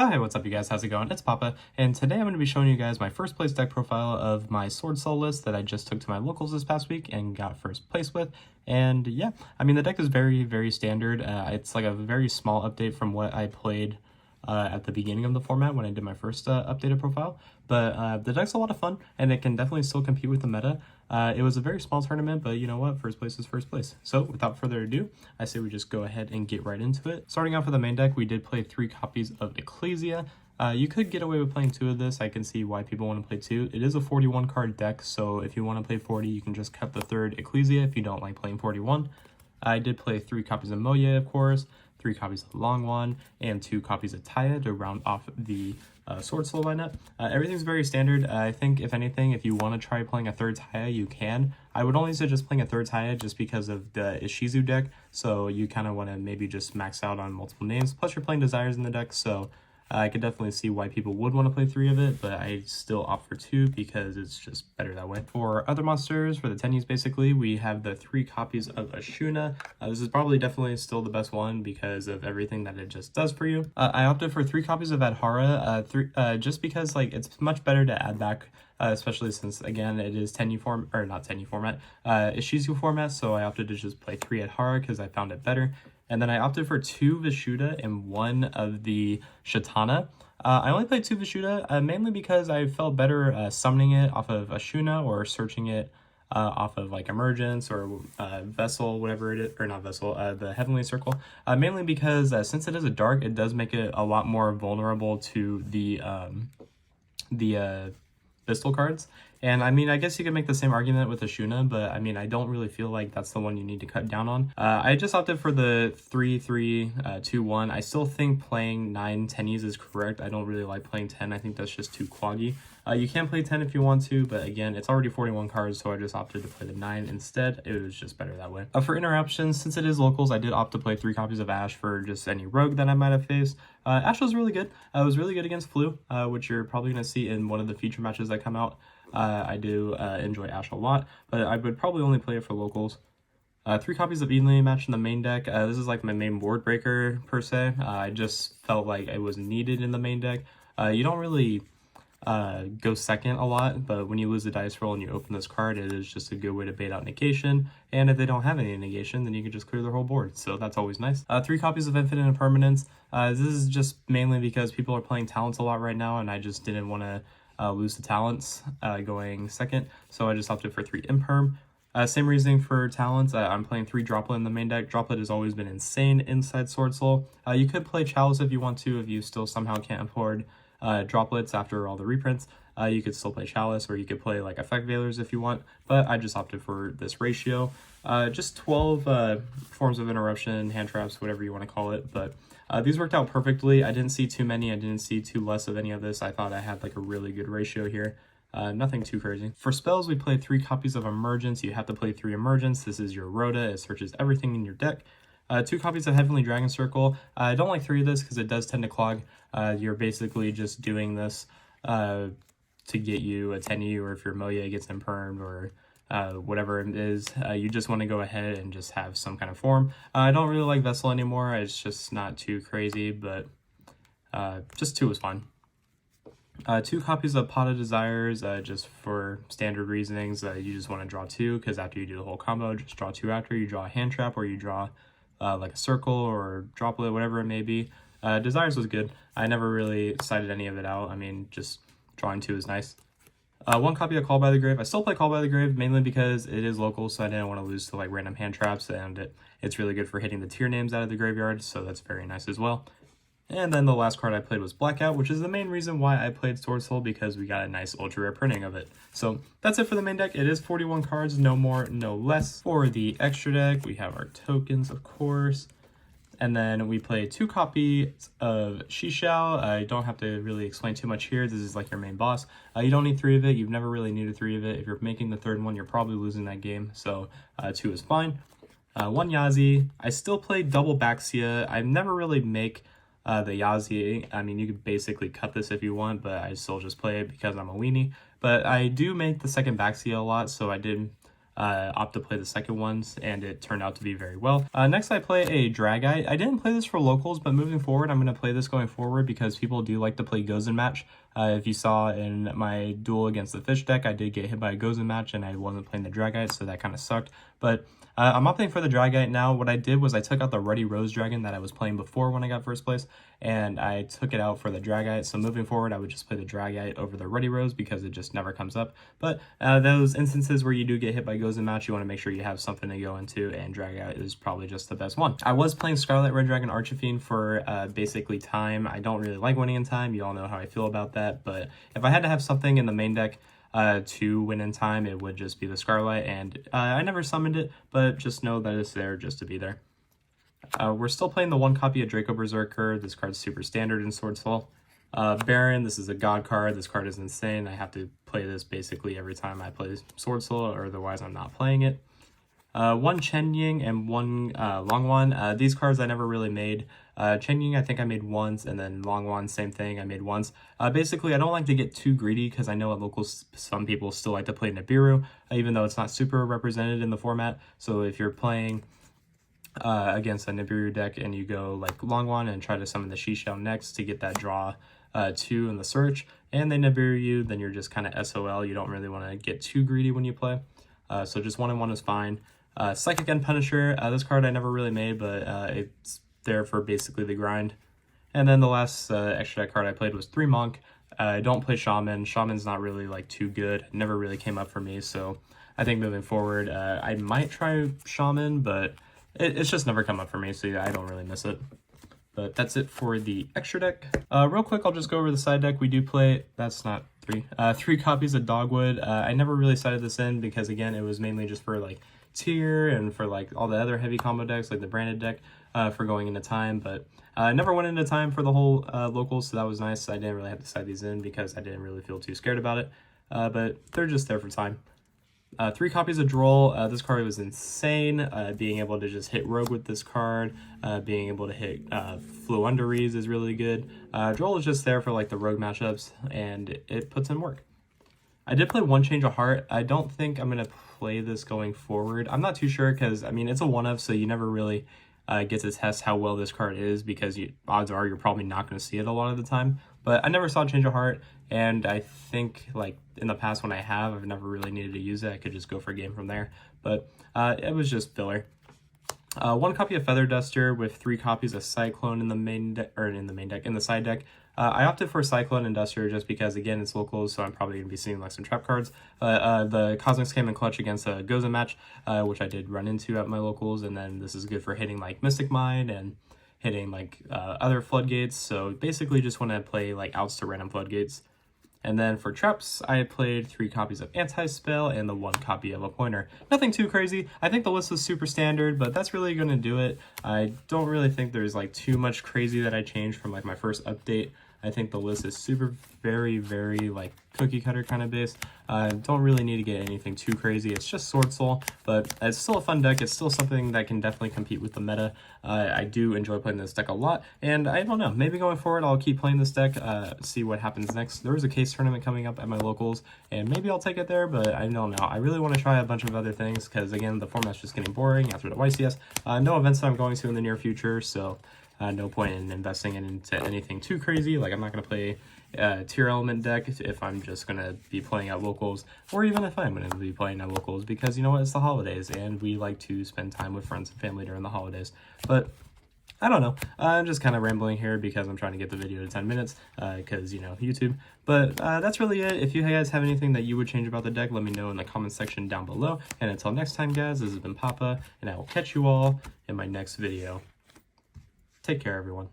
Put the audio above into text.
Oh, hey, what's up, you guys? How's it going? It's Papa, and today I'm going to be showing you guys my first place deck profile of my Swordsoul list that I just took to my locals this past week and got first place with. And yeah, I mean, the deck is very, very standard. It's like a very small update from what I played at the beginning of the format when I did my first updated profile. But the deck's a lot of fun, and it can definitely still compete with the meta. It was a very small tournament, but you know what? First place is first place. So without further ado, I say we just go ahead and get right into it. Starting off with the main deck, we did play 3 copies of Ecclesia. You could get away with playing 2 of this. I can see why people want to play 2. It is a 41 card deck, so if you want to play 40, you can just cut the 3rd Ecclesia if you don't like playing 41. I did play 3 copies of Moye, of course, 3 copies of Longwan, and 2 copies of Taya to round off the Swordsoul lineup. Everything's very standard. I think, if anything, if you want to try playing a 3rd Taya, you can. I would only suggest playing a 3rd Taya just because of the Ishizu deck, so you kind of want to maybe just max out on multiple names. Plus, you're playing Desires in the deck, so I could definitely see why people would want to play 3 of it, but I still opt for 2 because it's just better that way. For other monsters, for the Tenyis basically, we have the 3 copies of Ashuna. This is probably definitely still the best one because of everything that it just does for you. I opted for 3 copies of Adhara, just because like it's much better to add back, especially since again it is Tenyi form, or not Tenyi format, Ishizu format, so I opted to just play 3 Adhara because I found it better. And then I opted for 2 Vishuddha and 1 of the Shatana. I only played 2 Vishuddha, mainly because I felt better summoning it off of Ashuna or searching it off of like Emergence or Vessel, whatever it is, or not Vessel, the Heavenly Circle. Mainly because since it is a dark, it does make it a lot more vulnerable to the pistol cards. And I mean, I guess you could make the same argument with Ashuna, but I mean, I don't really feel like that's the one you need to cut down on. I just opted for the 3-3-2-1. I still think playing 9 Tenyis is correct. I don't really like playing 10. I think that's just too quaggy. You can play 10 if you want to, but again, it's already 41 cards, so I just opted to play the 9 instead. It was just better that way. For interruptions, since it is locals, I did opt to play 3 copies of Ash for just any rogue that I might have faced. Ash was really good. It was really good against Flu, which you're probably going to see in one of the feature matches that come out. I do enjoy Ash a lot, but I would probably only play it for locals. 3 copies of Evenly Match in the main deck. This is like my main board breaker per se. I just felt like it was needed in the main deck. You don't really go second a lot, but when you lose the dice roll and you open this card, it is just a good way to bait out negation. And if they don't have any negation, then you can just clear their whole board, so that's always nice. 3 copies of Infinite Impermanence. This is just mainly because people are playing talents a lot right now, and I just didn't want to lose the talents going second, so I just opted for 3 Imperm. Same reasoning for talents. I'm playing 3 Droplet in the main deck. Droplet has always been insane inside Swordsoul. You could play Chalice if you want to, if you still somehow can't afford droplets after all the reprints. You could still play Chalice, or you could play like Effect Veilers if you want, but I just opted for this ratio. Just 12 forms of interruption, hand traps, whatever you want to call it, but these worked out perfectly. I didn't see too many. I didn't see too less of any of this. I thought I had like a really good ratio here. Nothing too crazy. For spells, we played 3 copies of Emergence. You have to play 3 Emergence. This is your Rhoda. It searches everything in your deck. 2 copies of Heavenly Dragon Circle. I don't like 3 of this because it does tend to clog. You're basically just doing this to get you a Tenyi, or if your Moye gets impermed, or whatever it is, you just want to go ahead and just have some kind of form. I don't really like Vessel anymore. It's just not too crazy, but just 2 was fine. 2 copies of Pot of Desires, just for standard reasonings. You just want to draw 2, because after you do the whole combo, just draw 2 after. You draw a hand trap, or you draw like a circle or droplet, whatever it may be. Desires was good. I never really cited any of it out. I mean, just drawing 2 is nice. 1 copy of Call by the Grave. I still play Call by the Grave, mainly because it is local, so I didn't want to lose to like random hand traps, and it's really good for hitting the tier names out of the graveyard, so that's very nice as well. And then the last card I played was Blackout, which is the main reason why I played Swordsoul, because we got a nice ultra rare printing of it. So that's it for the main deck. It is 41 cards, no more, no less. For the extra deck, we have our tokens, of course. And then we play 2 copies of Shishao. I don't have to really explain too much here. This is like your main boss. You don't need 3 of it. You've never really needed 3 of it. If you're making the 3rd one, you're probably losing that game. So 2 is fine. 1 Yazi. I still play double Baxia. I never really make the Yazi. I mean, you could basically cut this if you want, but I still just play it because I'm a weenie. But I do make the second Baxia a lot, so I did opt to play the second ones, and it turned out to be very well. Next, I play a Dragite. I didn't play this for locals, but moving forward, I'm going to play this going forward because people do like to play Gozen match. If you saw in my duel against the fish deck, I did get hit by a Gozen match, and I wasn't playing the Dragite, so that kind of sucked. But I'm opting for the Dragite now. What I did was I took out the Ruddy Rose Dragon that I was playing before when I got first place, and I took it out for the Dragite. So moving forward, I would just play the Dragite over the Ruddy Rose because it just never comes up. But those instances where you do get hit by Gozen match, you want to make sure you have something to go into, and Dragite is probably just the best one. I was playing Scarlet Red Dragon Archifiend for basically time. I don't really like winning in time. You all know how I feel about that. But if I had to have something in the main deck to win in time, it would just be the Scarlet, and I never summoned it, but just know that it's there just to be there. We're still playing the one copy of Draco Berserker. This card's super standard in Swordsoul. Baron, this is a god card. This card is insane. I have to play this basically every time I play Swordsoul, or otherwise I'm not playing it. One Chen Ying and one Longwan. These cards I never really made. Chen Ying I think I made once, and then Longwan, same thing, I made once. Basically, I don't like to get too greedy because I know at locals some people still like to play Nibiru, even though it's not super represented in the format. So if you're playing against a Nibiru deck and you go like Longwan and try to summon the Shishao next to get that draw 2 in the search, and they Nibiru you, then you're just kind of SOL. You don't really want to get too greedy when you play. So just 1 and 1 is fine. Psychic End Punisher, this card I never really made, but it's there for basically the grind. And then the last extra deck card I played was 3 Monk. I don't play Shaman. Shaman's not really like too good. Never really came up for me, so I think moving forward, I might try Shaman, but it's just never come up for me, so yeah, I don't really miss it. But that's it for the extra deck. Real quick, I'll just go over the side deck. We do play, that's not 3, 3 copies of Dogwood. I never really sided this in because, again, it was mainly just for like tier and for like all the other heavy combo decks, like the branded deck, for going into time. But I never went into time for the whole locals, so that was nice. I didn't really have to side these in because I didn't really feel too scared about it. But they're just there for time. 3 copies of Droll. This card was insane. Being able to just hit Rogue with this card, being able to hit Floowandereeze is really good. Droll is just there for like the Rogue matchups, and it puts in work. I did play 1 Change of Heart. I don't think I'm going to play this going forward. I'm not too sure because, I mean, it's a 1-of, so you never really get to test how well this card is because odds are you're probably not going to see it a lot of the time. But I never saw Change of Heart, and I think like in the past when I've never really needed to use it. I could just go for a game from there. But it was just filler. 1 copy of Feather Duster with 3 copies of Cyclone in the main deck, or in the side deck. I opted for Cyclone and Duster just because, again, it's locals, so I'm probably going to be seeing like some trap cards. The Cosmics came in clutch against a Gozen match, which I did run into at my locals, and then this is good for hitting like Mystic Mind and hitting like other floodgates. So basically just want to play like outs to random floodgates. And then for traps, I played 3 copies of Anti-Spell and the 1 copy of a Pointer. Nothing too crazy. I think the list was super standard, but that's really going to do it. I don't really think there's like too much crazy that I changed from like my first update. I think the list is super, very, very like cookie cutter kind of based. Don't really need to get anything too crazy. It's just Swordsoul, but it's still a fun deck. It's still something that can definitely compete with the meta. I do enjoy playing this deck a lot, and I don't know, maybe going forward I'll keep playing this deck, see what happens next. There is a case tournament coming up at my locals, and maybe I'll take it there, but I don't know. I really want to try a bunch of other things because, again, the format's just getting boring after the YCS. No events that I'm going to in the near future, so no point in investing into anything too crazy. Like, I'm not going to play tier element deck if I'm just going to be playing at locals, or even if I'm going to be playing at locals, because, you know what, it's the holidays, and we like to spend time with friends and family during the holidays. But I don't know. I'm just kind of rambling here because I'm trying to get the video to 10 minutes because, you know, YouTube. But that's really it. If you guys have anything that you would change about the deck, let me know in the comment section down below. And until next time, guys, this has been Papa, and I will catch you all in my next video. Take care, everyone.